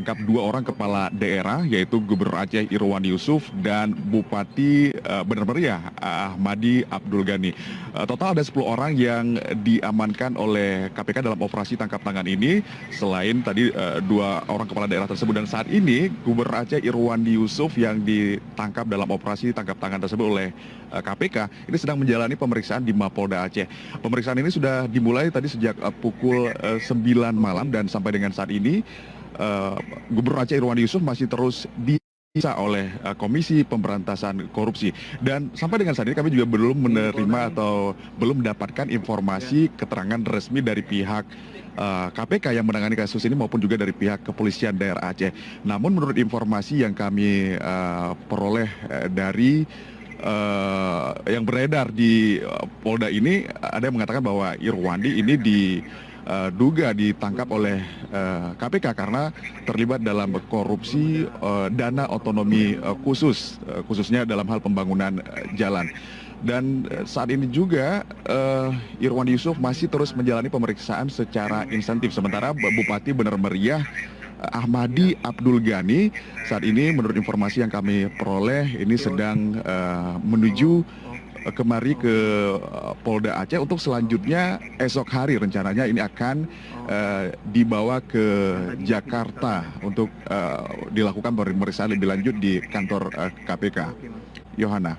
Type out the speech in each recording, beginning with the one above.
menangkap 2 orang kepala daerah, yaitu Gubernur Aceh Irwan Yusuf dan Bupati Bener Meriah Ahmadi Abdul Ghani. Total ada 10 orang yang diamankan oleh KPK dalam operasi tangkap tangan ini. Selain tadi 2 orang kepala daerah tersebut, dan saat ini Gubernur Aceh Irwan Yusuf yang ditangkap dalam operasi tangkap tangan tersebut oleh KPK ini sedang menjalani pemeriksaan di Mapolda Aceh. Pemeriksaan ini sudah dimulai tadi sejak pukul 9 malam, dan sampai dengan saat ini Gubernur Aceh Irwan Yusuf masih terus diperiksa oleh Komisi Pemberantasan Korupsi. Dan sampai dengan saat ini kami juga belum menerima atau belum mendapatkan informasi keterangan resmi dari pihak KPK yang menangani kasus ini maupun juga dari pihak kepolisian daerah Aceh. Namun menurut informasi yang kami peroleh dari yang beredar di Polda ini, ada yang mengatakan bahwa Irwandi ini diduga ditangkap oleh KPK karena terlibat dalam korupsi dana otonomi khusus, khususnya dalam hal pembangunan jalan. Dan saat ini juga Irwan Yusuf masih terus menjalani pemeriksaan secara insentif. Sementara Bupati Bener Meriah Ahmadi Abdul Ghani saat ini menurut informasi yang kami peroleh ini sedang menuju kemari ke Polda Aceh untuk selanjutnya esok hari rencananya ini akan dibawa ke Jakarta untuk dilakukan pemeriksaan lebih lanjut di kantor KPK. Yohana.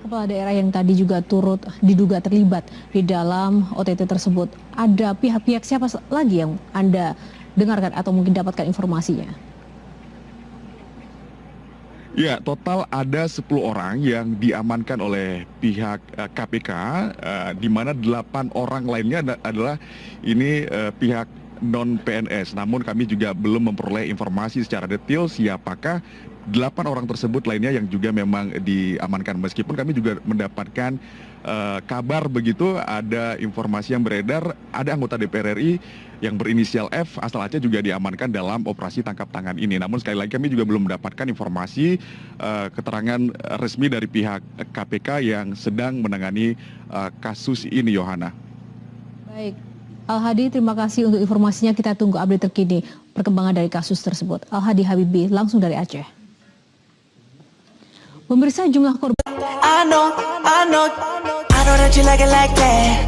Kepala daerah yang tadi juga turut diduga terlibat di dalam OTT tersebut, ada pihak-pihak siapa lagi yang Anda dengarkan atau mungkin dapatkan informasinya? Ya, total ada 10 orang yang diamankan oleh pihak KPK, di mana 8 orang lainnya adalah ini pihak non-PNS. Namun kami juga belum memperoleh informasi secara detail siapakah 8 orang tersebut lainnya yang juga memang diamankan. Meskipun kami juga mendapatkan kabar begitu, ada informasi yang beredar, ada anggota DPR RI yang berinisial F asal Aceh juga diamankan dalam operasi tangkap tangan ini. Namun sekali lagi kami juga belum mendapatkan informasi keterangan resmi dari pihak KPK yang sedang menangani kasus ini, Yohana. Baik, Al-Hadi, terima kasih untuk informasinya. Kita tunggu update terkini perkembangan dari kasus tersebut. Al-Hadi Habibi langsung dari Aceh. Pemirsa, jumlah korban. I know that you like it like that.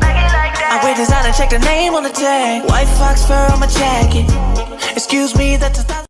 I wear designer, check the name on the tag. White fox fur on my jacket. Excuse me, that's